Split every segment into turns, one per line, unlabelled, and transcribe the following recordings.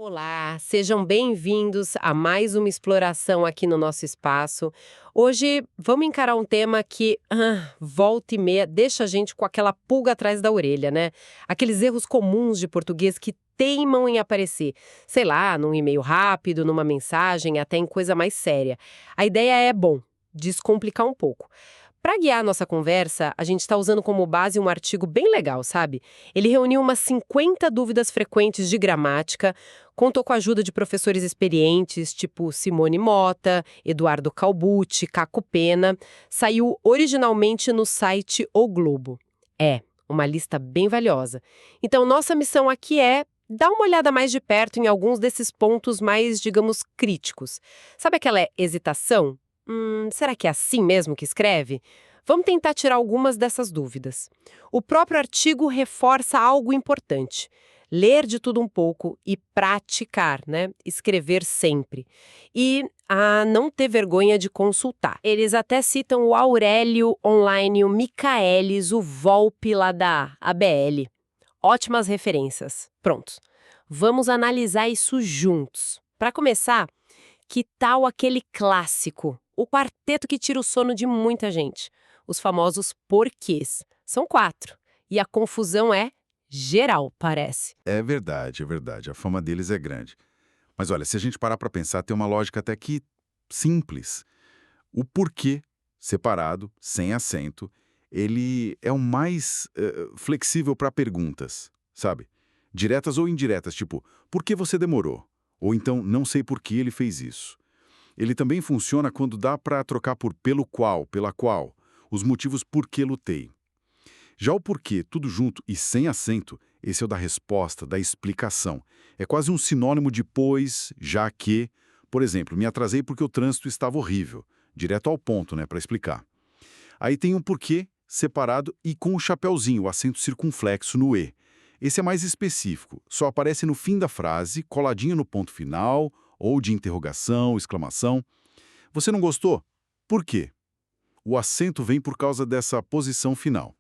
Olá, sejam bem-vindos a mais uma exploração aqui no nosso espaço. Hoje vamos encarar um tema que volta e meia deixa a gente com aquela pulga atrás da orelha, né? Aqueles erros comuns de português que teimam em aparecer, sei lá, num e-mail rápido, numa mensagem, até em coisa mais séria. A ideia é, bom, descomplicar um pouco. Para guiar nossa conversa, a gente está usando como base um artigo bem legal, sabe? Ele reuniu umas 50 dúvidas frequentes de gramática, contou com a ajuda de professores experientes, tipo Simone Mota, Eduardo Calbucci, Caco Pena. Saiu originalmente no site O Globo. É, uma lista bem valiosa. Então, nossa missão aqui é dar uma olhada mais de perto em alguns desses pontos mais, digamos, críticos. Sabe aquela hesitação? Será que é assim mesmo que escreve? Vamos tentar tirar algumas dessas dúvidas. O próprio artigo reforça algo importante. Ler de tudo um pouco e praticar, né? Escrever sempre. E a não ter vergonha de consultar. Eles até citam o Aurélio Online, o Michaelis, o Volpe lá da ABL. Ótimas referências. Prontos. Vamos analisar isso juntos. Para começar, que tal aquele clássico? O quarteto que tira o sono de muita gente. Os famosos porquês. São 4. E a confusão é geral, parece.
É verdade, é verdade. A fama deles é grande. Mas olha, se a gente parar para pensar, tem uma lógica até que simples. O porquê, separado, sem acento, ele é o mais flexível para perguntas, sabe? Diretas ou indiretas, tipo, por que você demorou? Ou então, não sei por que ele fez isso. Ele também funciona quando dá para trocar por pelo qual, pela qual, os motivos por que lutei. Já o porquê, tudo junto e sem acento, esse é o da resposta, da explicação. É quase um sinônimo de pois, já que. Por exemplo, me atrasei porque o trânsito estava horrível. Direto ao ponto, né, para explicar. Aí tem um porquê separado e com o chapeuzinho, o acento circunflexo no E. Esse é mais específico, só aparece no fim da frase, coladinho no ponto final, ou de interrogação, exclamação. Você não gostou? Por quê? O acento vem por causa dessa posição final.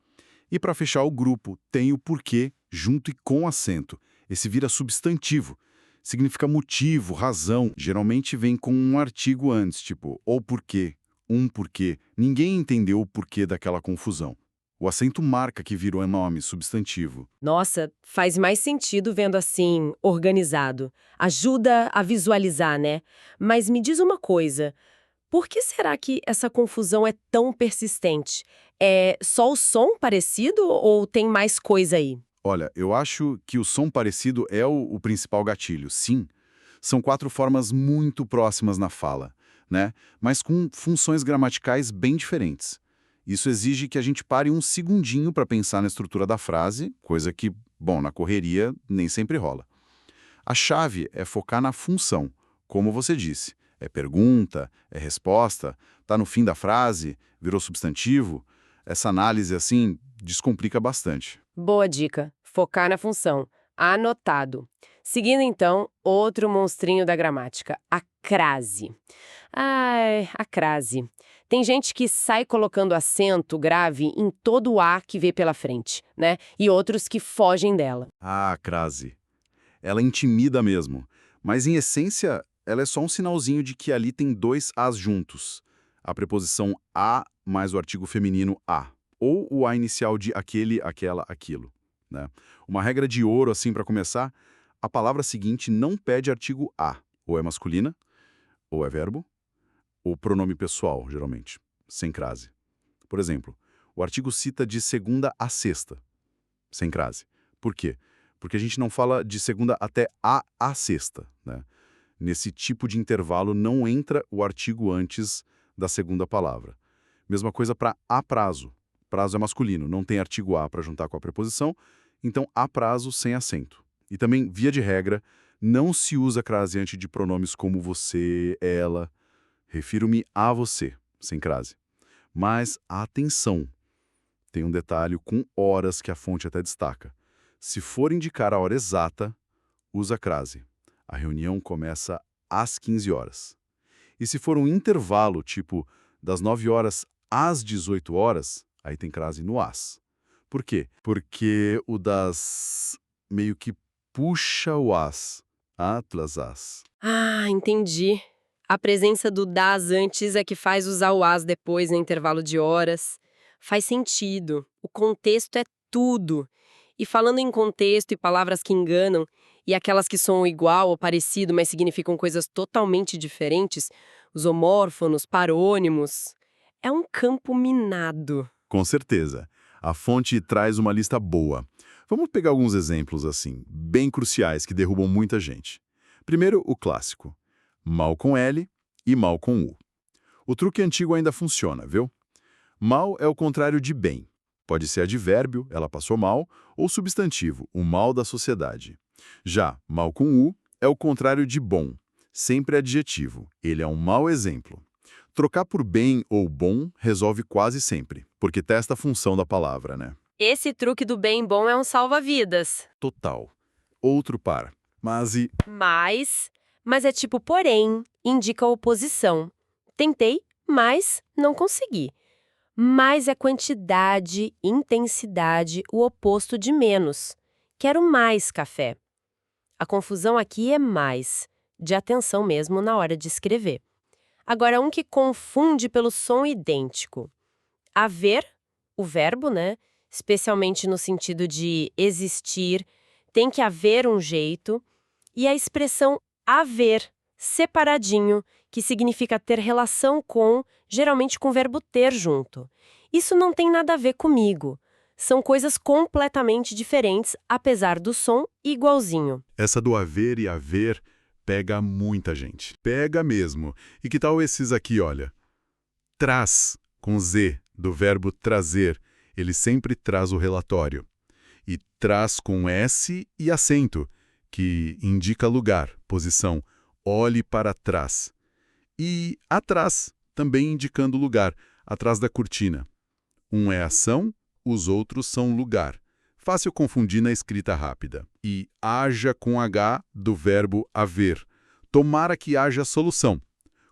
E para fechar o grupo, tem o porquê junto e com acento. Esse vira substantivo. Significa motivo, razão. Geralmente vem com um artigo antes, tipo ou porquê, um porquê. Ninguém entendeu o porquê daquela confusão. O acento marca que virou nome, substantivo.
Nossa, faz mais sentido vendo assim, organizado. Ajuda a visualizar, né? Mas me diz uma coisa. Por que será que essa confusão é tão persistente? É só o som parecido ou tem mais coisa aí?
Olha, eu acho que o som parecido é o principal gatilho, sim. São 4 formas muito próximas na fala, né? Mas com funções gramaticais bem diferentes. Isso exige que a gente pare um segundinho para pensar na estrutura da frase, coisa que, bom, na correria nem sempre rola. A chave é focar na função, como você disse. É pergunta, é resposta, tá no fim da frase, virou substantivo. Essa análise, assim, descomplica bastante.
Boa dica. Focar na função. Anotado. Seguindo então, outro monstrinho da gramática, a crase. Ai, a crase. Tem gente que sai colocando acento grave em todo o A que vê pela frente, né? E outros que fogem dela.
Ah, crase. Ela intimida mesmo. Mas, em essência, ela é só um sinalzinho de que ali tem dois As juntos. A preposição a mais o artigo feminino a. Ou o a inicial de aquele, aquela, aquilo. Né? Uma regra de ouro, assim, para começar, a palavra seguinte não pede artigo a. Ou é masculina, ou é verbo, ou pronome pessoal, geralmente, sem crase. Por exemplo, o artigo cita de segunda a sexta, sem crase. Por quê? Porque a gente não fala de segunda até a sexta, né? Nesse tipo de intervalo não entra o artigo antes da segunda palavra. Mesma coisa para a prazo. Prazo é masculino, não tem artigo a para juntar com a preposição, então a prazo sem acento. E também, via de regra, não se usa crase antes de pronomes como você, ela. Refiro-me a você, sem crase. Mas atenção, tem um detalhe com horas que a fonte até destaca. Se for indicar a hora exata, usa crase. A reunião começa às 15 horas. E se for um intervalo, tipo das 9 horas às 18 horas, aí tem crase no as. Por quê? Porque o das meio que puxa o as Atlas-as.
Ah, entendi. A presença do das antes é que faz usar o as depois no intervalo de horas. Faz sentido. O contexto é tudo. E falando em contexto e palavras que enganam, e aquelas que soam igual ou parecido, mas significam coisas totalmente diferentes, os homórfonos, parônimos, é um campo minado.
Com certeza. A fonte traz uma lista boa. Vamos pegar alguns exemplos assim, bem cruciais que derrubam muita gente. Primeiro, o clássico. Mal com L e mal com U. O truque antigo ainda funciona, viu? Mal é o contrário de bem. Pode ser advérbio, ela passou mal, ou substantivo, o mal da sociedade. Já mal com U é o contrário de bom, sempre adjetivo. Ele é um mau exemplo. Trocar por bem ou bom resolve quase sempre, porque testa a função da palavra, né?
Esse truque do bem bom é um salva-vidas.
Total. Outro par. Mas e...
Mas é tipo porém, indica oposição. Tentei, mas não consegui. Mais é quantidade, intensidade, o oposto de menos. Quero mais café. A confusão aqui é mais, de atenção mesmo na hora de escrever. Agora, um que confunde pelo som idêntico. Haver, o verbo, né? Especialmente no sentido de existir, tem que haver um jeito. E a expressão haver, separadinho, que significa ter relação com, geralmente com o verbo ter junto. Isso não tem nada a ver comigo. São coisas completamente diferentes, apesar do som igualzinho.
Essa do haver e haver pega muita gente. Pega mesmo. E que tal esses aqui, olha? Traz, com Z, do verbo trazer. Ele sempre traz o relatório. E traz com S e acento, que indica lugar, posição. Olhe para trás. E atrás, também indicando lugar, atrás da cortina. Um é ação, os outros são lugar. Fácil confundir na escrita rápida. E haja com H do verbo haver. Tomara que haja solução.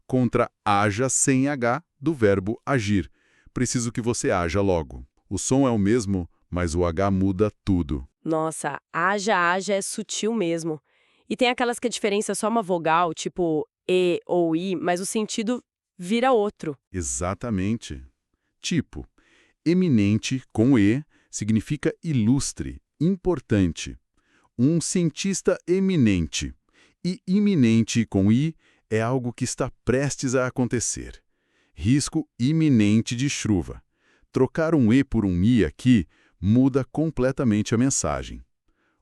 Contra haja sem H do verbo agir. Preciso que você haja logo. O som é o mesmo, mas o H muda tudo.
Nossa, haja é sutil mesmo. E tem aquelas que a diferença é só uma vogal, tipo E ou I, mas o sentido vira outro.
Exatamente. Tipo, eminente com E significa ilustre, importante. Um cientista eminente. E iminente com I é algo que está prestes a acontecer. Risco iminente de chuva. Trocar um E por um I aqui muda completamente a mensagem.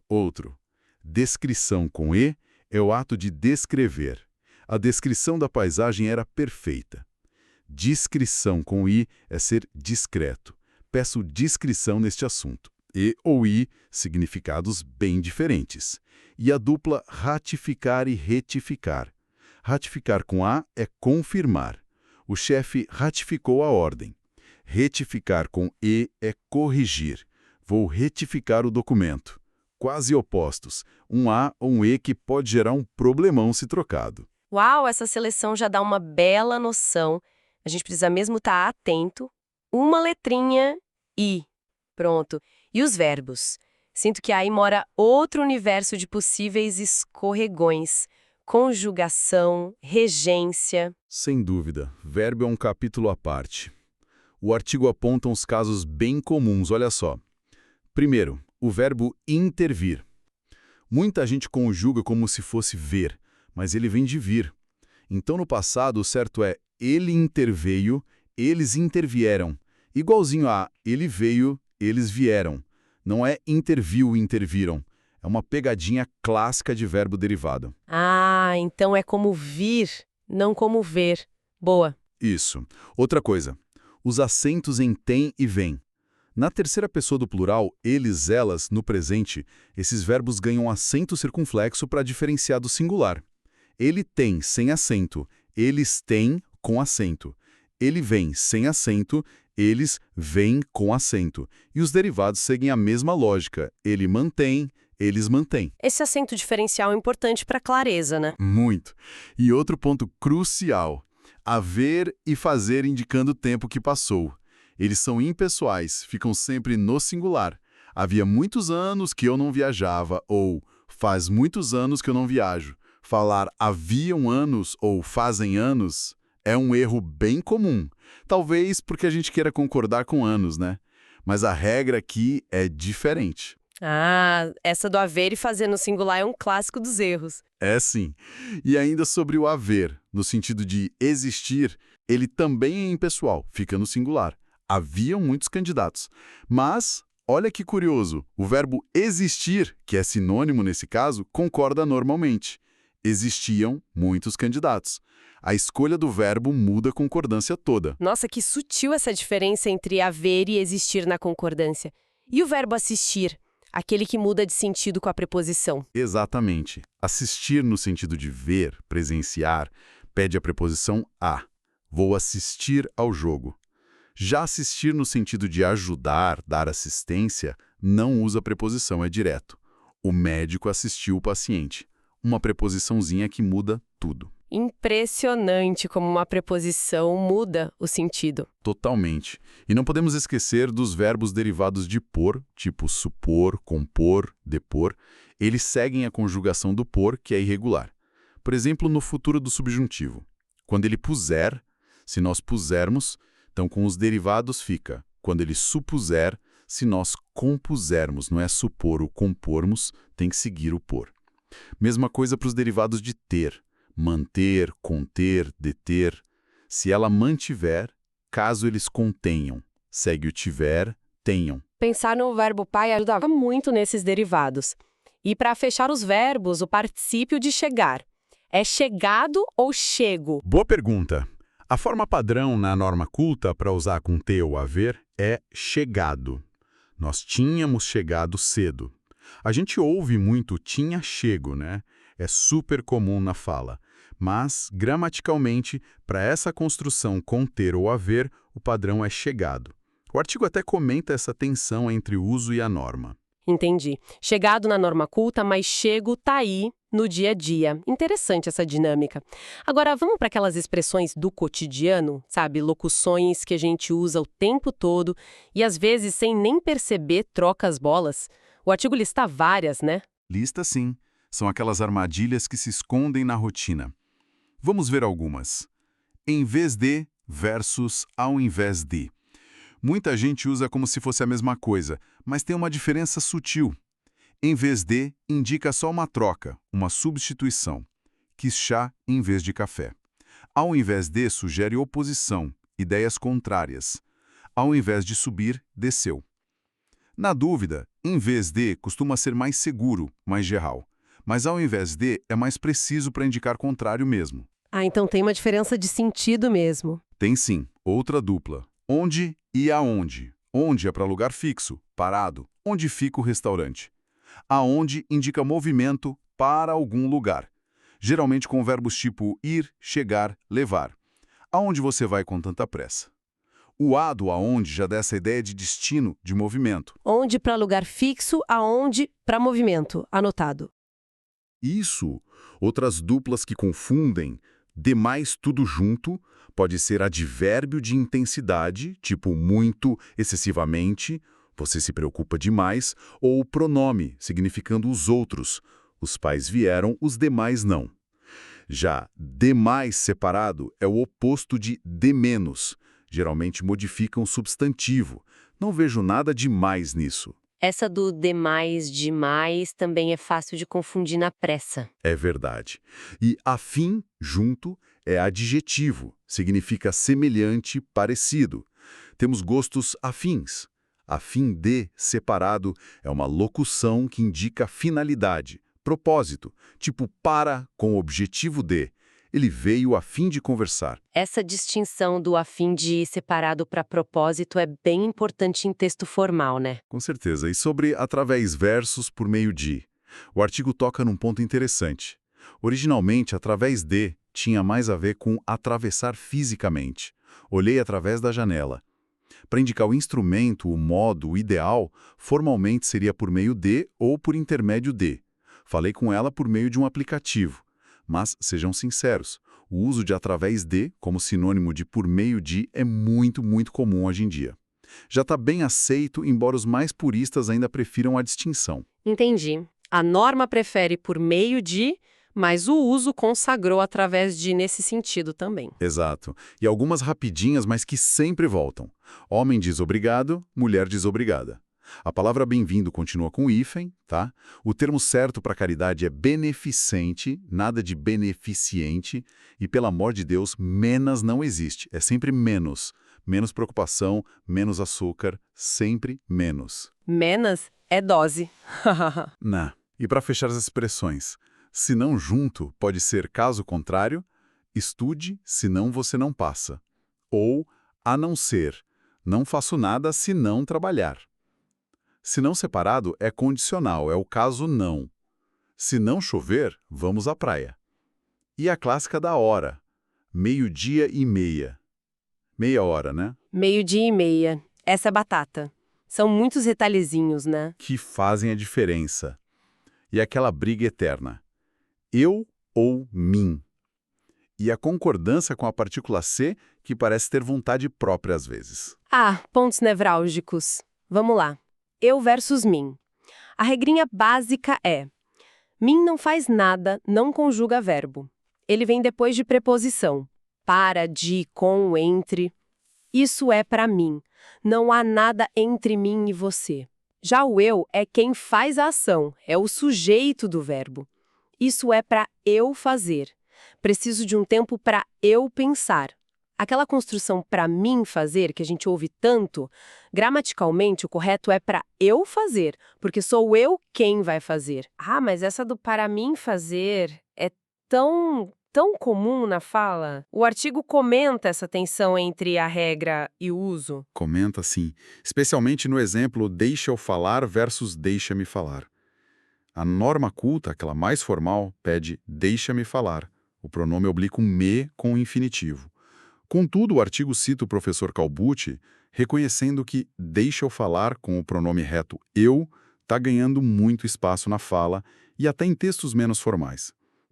Outro. Descrição com E é o ato de descrever. A descrição da paisagem era perfeita. Discrição com I é ser discreto. Peço discrição neste assunto. E ou I, significados bem diferentes. E a dupla ratificar e retificar. Ratificar com A é confirmar. O chefe ratificou a ordem. Retificar com E é corrigir. Vou retificar o documento. Quase opostos, um A ou um E que pode gerar um problemão se trocado.
Uau, essa seleção já dá uma bela noção. A gente precisa mesmo estar atento. Uma letrinha I. Pronto. E os verbos? Sinto que aí mora outro universo de possíveis escorregões. Conjugação, regência.
Sem dúvida, verbo é um capítulo à parte. O artigo aponta uns casos bem comuns, olha só. Primeiro, o verbo intervir. Muita gente conjuga como se fosse ver, mas ele vem de vir. Então, no passado, o certo é ele interveio, eles intervieram. Igualzinho a ele veio, eles vieram. Não é interviu, interviram. É uma pegadinha clássica de verbo derivado.
Ah, então é como vir, não como ver. Boa.
Isso. Outra coisa, os acentos em tem e vem. Na terceira pessoa do plural, eles, elas, no presente, esses verbos ganham acento circunflexo para diferenciar do singular. Ele tem sem acento, eles têm com acento. Ele vem sem acento, eles vêm com acento. E os derivados seguem a mesma lógica. Ele mantém, eles mantêm.
Esse acento diferencial é importante para clareza, né?
Muito. E outro ponto crucial, haver e fazer indicando o tempo que passou. Eles são impessoais, ficam sempre no singular. Havia muitos anos que eu não viajava, ou Faz muitos anos que eu não viajo. Falar haviam anos ou fazem anos é um erro bem comum. Talvez porque a gente queira concordar com anos, né? Mas a regra aqui é diferente.
Ah, essa do haver e fazer no singular é um clássico dos erros.
É sim. E ainda sobre o haver, no sentido de existir, ele também é impessoal, fica no singular. Haviam muitos candidatos. Mas, olha que curioso, o verbo existir, que é sinônimo nesse caso, concorda normalmente. Existiam muitos candidatos. A escolha do verbo muda a concordância toda.
Nossa, que sutil essa diferença entre haver e existir na concordância. E o verbo assistir? Aquele que muda de sentido com a preposição.
Exatamente. Assistir no sentido de ver, presenciar, pede a preposição a. Vou assistir ao jogo. Já assistir no sentido de ajudar, dar assistência, não usa preposição, é direto. O médico assistiu o paciente. Uma preposiçãozinha que muda tudo.
Impressionante como uma preposição muda o sentido.
Totalmente. E não podemos esquecer dos verbos derivados de por, tipo supor, compor, depor. Eles seguem a conjugação do por, que é irregular. Por exemplo, no futuro do subjuntivo. Quando ele puser, se nós pusermos, então com os derivados fica. Quando ele supuser, se nós compusermos, não é supor ou compormos, tem que seguir o por. Mesma coisa para os derivados de ter. Manter, conter, deter. Se ela mantiver, caso eles contenham. Segue o tiver, tenham.
Pensar no verbo pai ajuda muito nesses derivados. E para fechar os verbos, o particípio de chegar. É chegado ou chego?
Boa pergunta. A forma padrão na norma culta para usar com ter ou haver é chegado. Nós tínhamos chegado cedo. A gente ouve muito tinha chego, né? É super comum na fala. Mas, gramaticalmente, para essa construção com ter ou haver, o padrão é chegado. O artigo até comenta essa tensão entre o uso e a norma.
Entendi. Chegado na norma culta, mas chego tá aí no dia a dia. Interessante essa dinâmica. Agora, vamos para aquelas expressões do cotidiano, sabe? Locuções que a gente usa o tempo todo e às vezes sem nem perceber troca as bolas. O artigo lista várias, né?
Lista sim. São aquelas armadilhas que se escondem na rotina. Vamos ver algumas. Em vez de versus ao invés de. Muita gente usa como se fosse a mesma coisa, mas tem uma diferença sutil. Em vez de indica só uma troca, uma substituição. Quis chá em vez de café. Ao invés de sugere oposição, ideias contrárias. Ao invés de subir, desceu. Na dúvida, em vez de costuma ser mais seguro, mais geral. Mas ao invés de é mais preciso para indicar contrário mesmo.
Ah, então tem uma diferença de sentido mesmo.
Tem sim, outra dupla. Onde e aonde. Onde é para lugar fixo, parado. Onde fica o restaurante. Aonde indica movimento para algum lugar. Geralmente com verbos tipo ir, chegar, levar. Aonde você vai com tanta pressa? O a do aonde já dá essa ideia de destino, de movimento.
Onde para lugar fixo, aonde para movimento. Anotado.
Isso. Outras duplas que confundem. Demais tudo junto pode ser advérbio de intensidade, tipo muito, excessivamente, você se preocupa demais, ou pronome, significando os outros. Os pais vieram, os demais não. Já demais separado é o oposto de de menos. Geralmente modifica um substantivo. Não vejo nada demais nisso.
Essa do demais, demais, também é fácil de confundir na pressa.
É verdade. E afim, junto, é adjetivo. Significa semelhante, parecido. Temos gostos afins. Afim de, separado, é uma locução que indica finalidade, propósito, tipo para com o objetivo de. Ele veio a fim de conversar.
Essa distinção do a fim de separado para propósito é bem importante em texto formal, né?
Com certeza. E sobre através versus por meio de. O artigo toca num ponto interessante. Originalmente, através de tinha mais a ver com atravessar fisicamente. Olhei através da janela. Para indicar o instrumento, o modo, o ideal, formalmente seria por meio de ou por intermédio de. Falei com ela por meio de um aplicativo. Mas, sejam sinceros, o uso de através de, como sinônimo de por meio de, é muito, muito comum hoje em dia. Já está bem aceito, embora os mais puristas ainda prefiram a distinção.
Entendi. A norma prefere por meio de, mas o uso consagrou através de nesse sentido também.
Exato. E algumas rapidinhas, mas que sempre voltam. Homem diz obrigado, mulher diz obrigada. A palavra bem-vindo continua com hífen, tá? O termo certo para caridade é beneficente, nada de beneficiente. E, pelo amor de Deus, menos não existe. É sempre menos. Menos preocupação, menos açúcar, sempre menos.
Menos é dose.
Nah. E para fechar as expressões, se não junto pode ser caso contrário, estude, senão você não passa. Ou, a não ser, não faço nada se não trabalhar. Se não separado é condicional, é o caso não. Se não chover, vamos à praia. E a clássica da hora, 12:30. Meia hora, né?
12:30. Essa é batata. São muitos detalhezinhos, né?
Que fazem a diferença. E aquela briga eterna. Eu ou mim. E a concordância com a partícula C, que parece ter vontade própria às vezes.
Ah, pontos nevrálgicos. Vamos lá. Eu versus mim. A regrinha básica é: mim não faz nada, não conjuga verbo. Ele vem depois de preposição. Para, de, com, entre. Isso é para mim. Não há nada entre mim e você. Já o eu é quem faz a ação, é o sujeito do verbo. Isso é para eu fazer. Preciso de um tempo para eu pensar. Aquela construção para mim fazer, que a gente ouve tanto, gramaticalmente o correto é para eu fazer, porque sou eu quem vai fazer. Ah, mas essa do para mim fazer é tão comum na fala. O artigo comenta essa tensão entre a regra e o uso.
Comenta sim, especialmente no exemplo deixa eu falar versus deixa-me falar. A norma culta, aquela mais formal, pede deixa-me falar, o pronome oblíquo me com o infinitivo. Contudo, o artigo cita o professor Calbucci, reconhecendo que deixa eu falar com o pronome reto eu está ganhando muito espaço na fala e até em textos menos formais.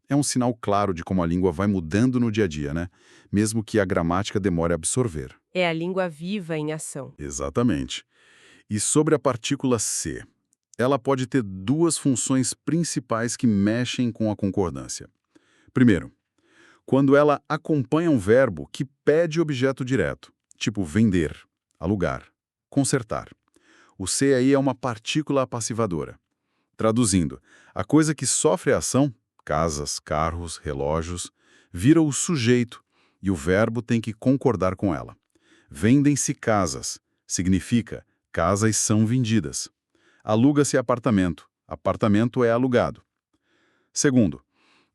É um sinal claro de como a língua vai mudando no dia a dia, né? Mesmo que a gramática demore a absorver.
É a língua viva em ação.
Exatamente. E sobre a partícula C, ela pode ter duas funções principais que mexem com a concordância. Primeiro, quando ela acompanha um verbo que pede objeto direto, tipo vender, alugar, consertar. O C aí é uma partícula passivadora. Traduzindo, a coisa que sofre a ação, casas, carros, relógios, vira o sujeito e o verbo tem que concordar com ela. Vendem-se casas, significa casas são vendidas. Aluga-se apartamento, apartamento é alugado. Segundo,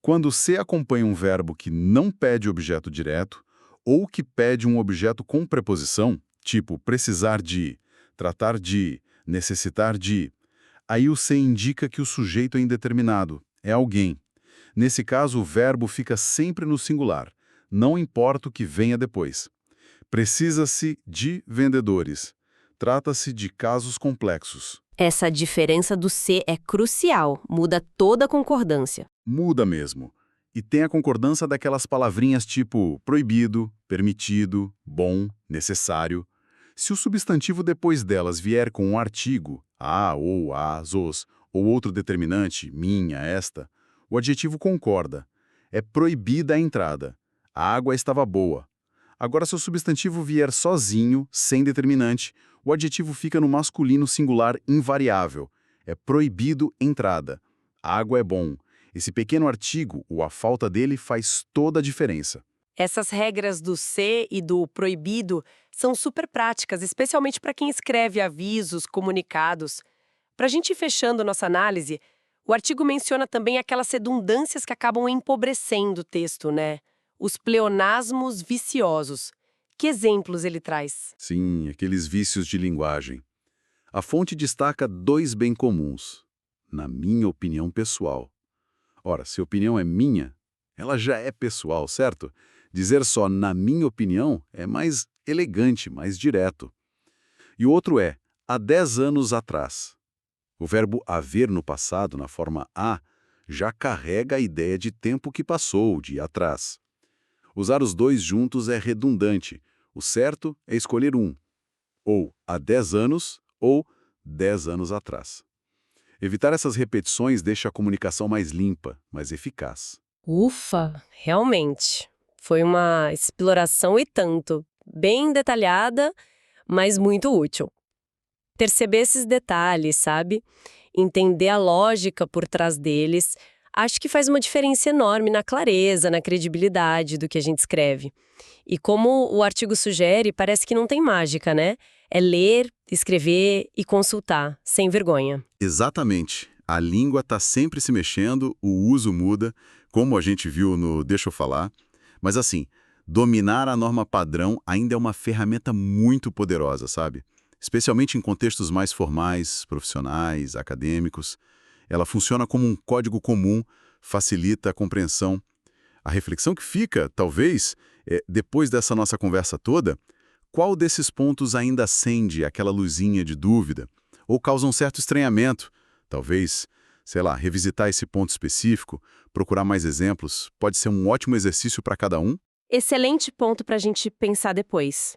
quando C acompanha um verbo que não pede objeto direto ou que pede um objeto com preposição, tipo precisar de, tratar de, necessitar de, aí o C indica que o sujeito é indeterminado, é alguém. Nesse caso, o verbo fica sempre no singular, não importa o que venha depois. Precisa-se de vendedores. Trata-se de casos complexos.
Essa diferença do C é crucial, muda toda a concordância.
Muda mesmo. E tem a concordância daquelas palavrinhas tipo proibido, permitido, bom, necessário. Se o substantivo depois delas vier com um artigo, a ou as, os, ou outro determinante, minha, esta, o adjetivo concorda. É proibida a entrada. A água estava boa. Agora, se o substantivo vier sozinho, sem determinante, o adjetivo fica no masculino singular invariável. É proibido entrada. A água é bom. Esse pequeno artigo, ou a falta dele, faz toda a diferença.
Essas regras do C e do proibido são super práticas, especialmente para quem escreve avisos, comunicados. Para a gente ir fechando nossa análise, o artigo menciona também aquelas redundâncias que acabam empobrecendo o texto, né? Os pleonasmos viciosos. Que exemplos ele traz?
Sim, aqueles vícios de linguagem. A fonte destaca dois bem comuns, na minha opinião pessoal. Ora, se a opinião é minha, ela já é pessoal, certo? Dizer só na minha opinião é mais elegante, mais direto. E o outro é há 10 anos atrás. O verbo haver no passado, na forma a, já carrega a ideia de tempo que passou, de atrás. Usar os dois juntos é redundante. O certo é escolher um. Ou há 10 anos ou 10 anos atrás. Evitar essas repetições deixa a comunicação mais limpa, mais eficaz.
Ufa, realmente. Foi uma exploração e tanto. Bem detalhada, mas muito útil. Perceber esses detalhes, sabe? Entender a lógica por trás deles, acho que faz uma diferença enorme na clareza, na credibilidade do que a gente escreve. E como o artigo sugere, parece que não tem mágica, né? É ler, escrever e consultar, sem vergonha.
Exatamente. A língua está sempre se mexendo, o uso muda, como a gente viu no Deixa eu falar. Mas assim, dominar a norma padrão ainda é uma ferramenta muito poderosa, sabe? Especialmente em contextos mais formais, profissionais, acadêmicos. Ela funciona como um código comum, facilita a compreensão. A reflexão que fica, talvez, depois dessa nossa conversa toda, qual desses pontos ainda acende aquela luzinha de dúvida? Ou causa um certo estranhamento? Talvez, sei lá, revisitar esse ponto específico, procurar mais exemplos, pode ser um ótimo exercício para cada um?
Excelente ponto para a gente pensar depois.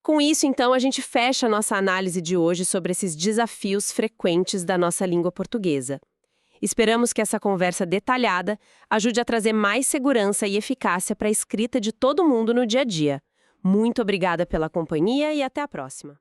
Com isso, então, a gente fecha a nossa análise de hoje sobre esses desafios frequentes da nossa língua portuguesa. Esperamos que essa conversa detalhada ajude a trazer mais segurança e eficácia para a escrita de todo mundo no dia a dia. Muito obrigada pela companhia e até a próxima.